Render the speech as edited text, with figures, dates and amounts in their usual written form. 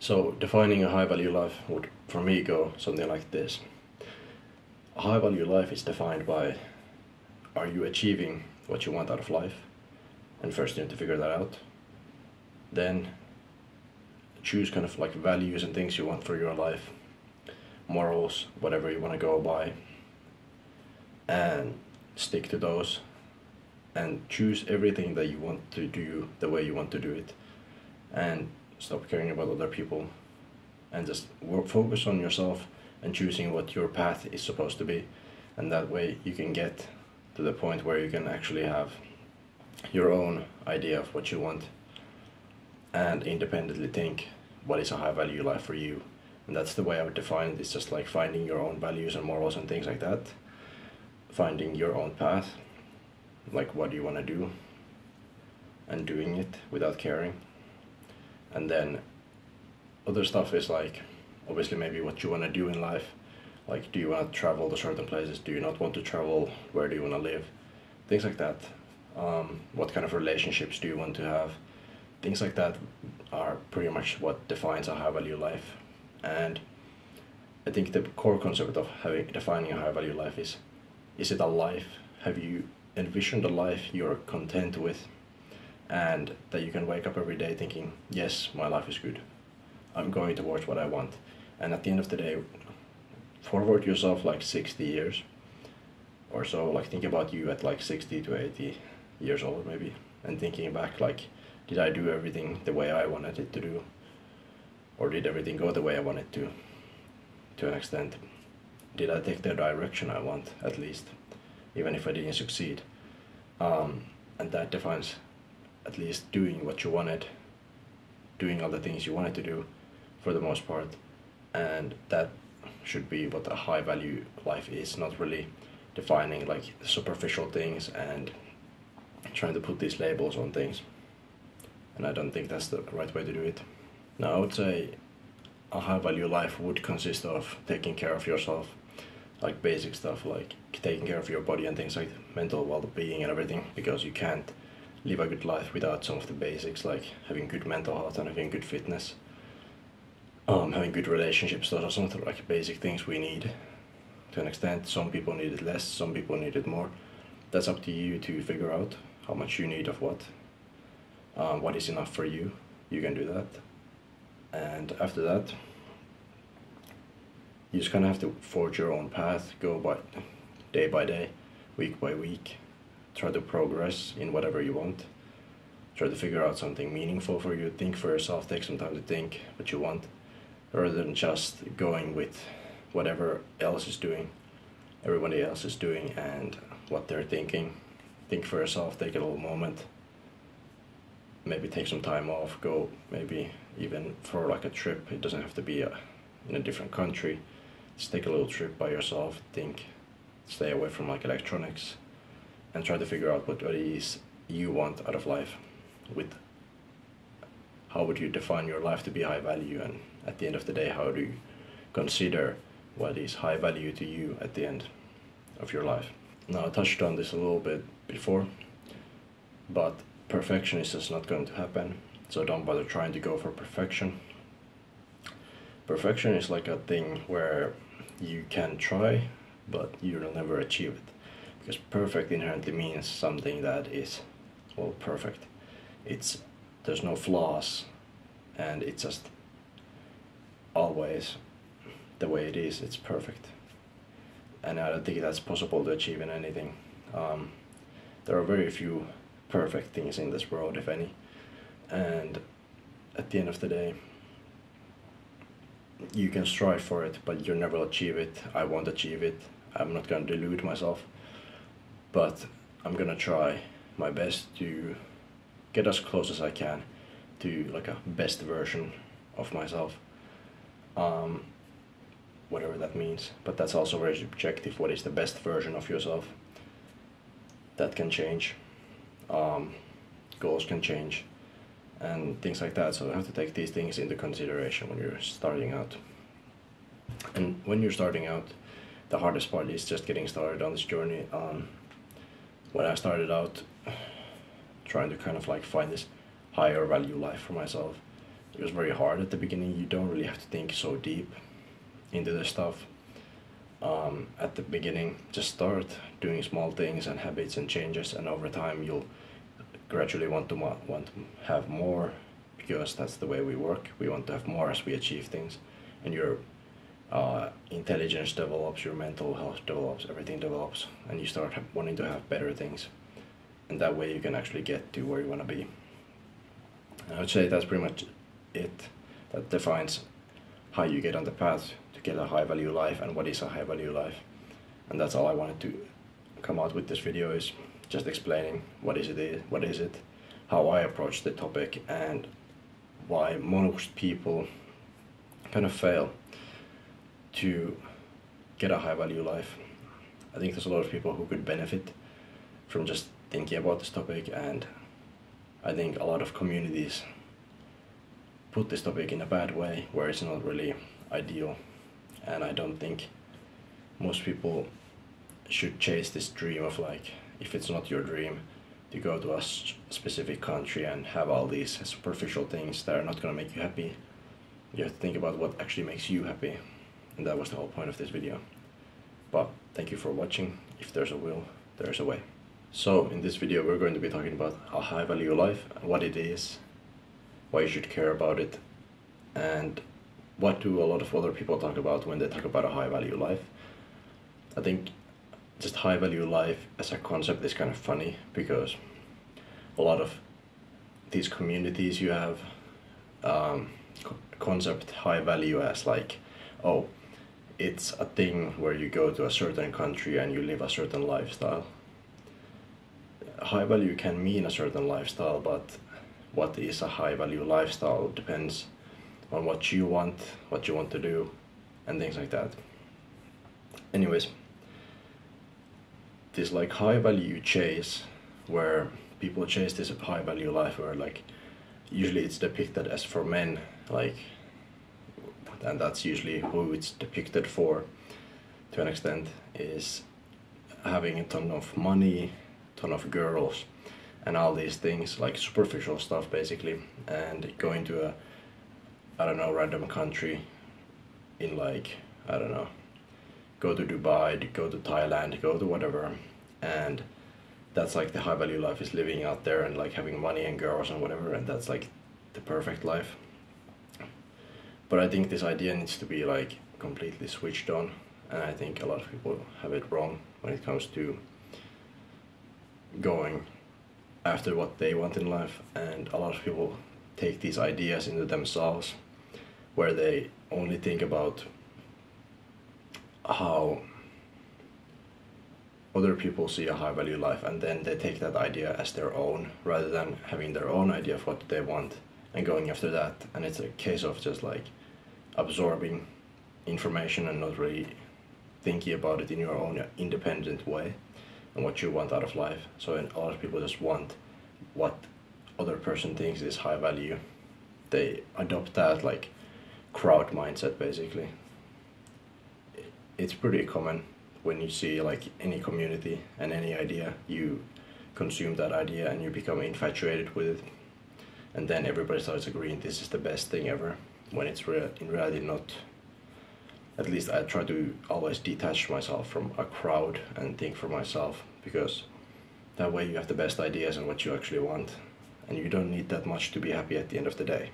So defining a high value life would for me go something like this. A high value life is defined by, are you achieving what you want out of life? And first you need to figure that out. Then choose kind of like values and things you want for your life, morals, whatever you want to go by, and stick to those, and choose everything that you want to do the way you want to do it, and stop caring about other people, and just focus on yourself and choosing what your path is supposed to be. And that way you can get to the point where you can actually have your own idea of what you want and independently think what is a high value life for you. And that's the way I would define it. It's just like finding your own values and morals and things like that, finding your own path, like what do you want to do, and doing it without caring. And then other stuff is like obviously maybe what you want to do in life, like do you want to travel to certain places, do you not want to travel, where do you want to live, things like that. What kind of relationships do you want to have, things like that are pretty much what defines a high value life. And I think the core concept of defining a high value life is it a life? Have you envisioned a life you're content with, and that you can wake up every day thinking, yes, my life is good, I'm going towards what I want. And at the end of the day, forward yourself like 60 years or so, like think about you at like 60 to 80 years old maybe, and thinking back like, did I do everything the way I wanted it to do, or did everything go the way I wanted to an extent? Did I take the direction I want, at least, even if I didn't succeed? And that defines at least doing what you wanted, doing all the things you wanted to do for the most part. And that should be what a high value life is, not really defining like superficial things and trying to put these labels on things. And I don't think that's the right way to do it. Now I would say a high value life would consist of taking care of yourself, like basic stuff like taking care of your body and things like mental well-being and everything, because you can't live a good life without some of the basics, like having good mental health and having good fitness, having good relationships. Those are some of the like basic things we need to an extent. Some people need it less, some people need it more. That's up to you to figure out how much you need of what is enough for you. You can do that. And after that, you just kind of have to forge your own path, go by day, week by week, try to progress in whatever you want, try to figure out something meaningful for you, think for yourself, take some time to think what you want, rather than just going with whatever else is doing, everybody else is doing and what they're thinking. Think for yourself, take a little moment, maybe take some time off, go maybe even for like a trip. It doesn't have to be in a different country. Just take a little trip by yourself, think, stay away from like electronics, and try to figure out what it is you want out of life. With how would you define your life to be high value, and at the end of the day, how do you consider what is high value to you at the end of your life? Now I touched on this a little bit before, but perfection is just not going to happen, so don't bother trying to go for perfection. Perfection is like a thing where you can try, but you'll never achieve it. Because perfect inherently means something that is, well, perfect. There's no flaws, and it's just always the way it is, it's perfect. And I don't think that's possible to achieve in anything. There are very few perfect things in this world, if any. And at the end of the day, you can strive for it, but you'll never achieve it. I won't achieve it. I'm not gonna delude myself, but I'm gonna try my best to get as close as I can to like a best version of myself, whatever that means. But that's also very subjective. What is the best version of yourself? That can change. Goals can change and things like that, so you have to take these things into consideration when you're starting out. And when you're starting out, the hardest part is just getting started on this journey. When I started out trying to kind of like find this higher value life for myself, it was very hard at the beginning. You don't really have to think so deep into the stuff. At the beginning, just start doing small things and habits and changes, and over time you'll gradually want to have more, because that's the way we work. We want to have more as we achieve things, and your intelligence develops, your mental health develops, everything develops, and you start wanting to have better things, and that way you can actually get to where you want to be. And I would say that's pretty much it. That defines how you get on the path to get a high value life and what is a high value life. And that's all I wanted to come out with this video, is just explaining what is it, how I approach the topic, and why most people kind of fail to get a high value life. I think there's a lot of people who could benefit from just thinking about this topic, and I think a lot of communities put this topic in a bad way where it's not really ideal, and I don't think most people should chase this dream of, like, if it's not your dream to go to a specific country and have all these superficial things that are not going to make you happy. You have to think about what actually makes you happy, and that was the whole point of this video. But thank you for watching. If there's a will, there's a way. So in this video we're going to be talking about a high value life, what it is, why you should care about it, and what do a lot of other people talk about when they talk about a high value life. I think just high value life as a concept is kind of funny, because a lot of these communities you have concept high value as like, oh, it's a thing where you go to a certain country and you live a certain lifestyle. High value can mean a certain lifestyle, but what is a high value lifestyle depends on what you want to do, and things like that. Anyways, this like high value chase, where people chase this high value life, where like usually it's depicted as for men, like, and that's usually who it's depicted for to an extent, is having a ton of money, ton of girls, and all these things, like superficial stuff basically, and going to a, I don't know, random country in, like, I don't know, go to Dubai, go to Thailand, go to whatever, and that's like the high value life, is living out there and like having money and girls and whatever, and that's like the perfect life. But I think this idea needs to be like completely switched on, and I think a lot of people have it wrong when it comes to going after what they want in life, and a lot of people take these ideas into themselves, where they only think about how other people see a high value life, and then they take that idea as their own, rather than having their own idea of what they want and going after that. And it's a case of just like absorbing information and not really thinking about it in your own independent way and what you want out of life. So a lot of people just want what other person thinks is high value. They adopt that like crowd mindset basically. It's pretty common when you see like any community and any idea, you consume that idea and you become infatuated with it, and then everybody starts agreeing this is the best thing ever, when it's in reality not. At least I try to always detach myself from a crowd and think for myself, because that way you have the best ideas and what you actually want, and you don't need that much to be happy at the end of the day.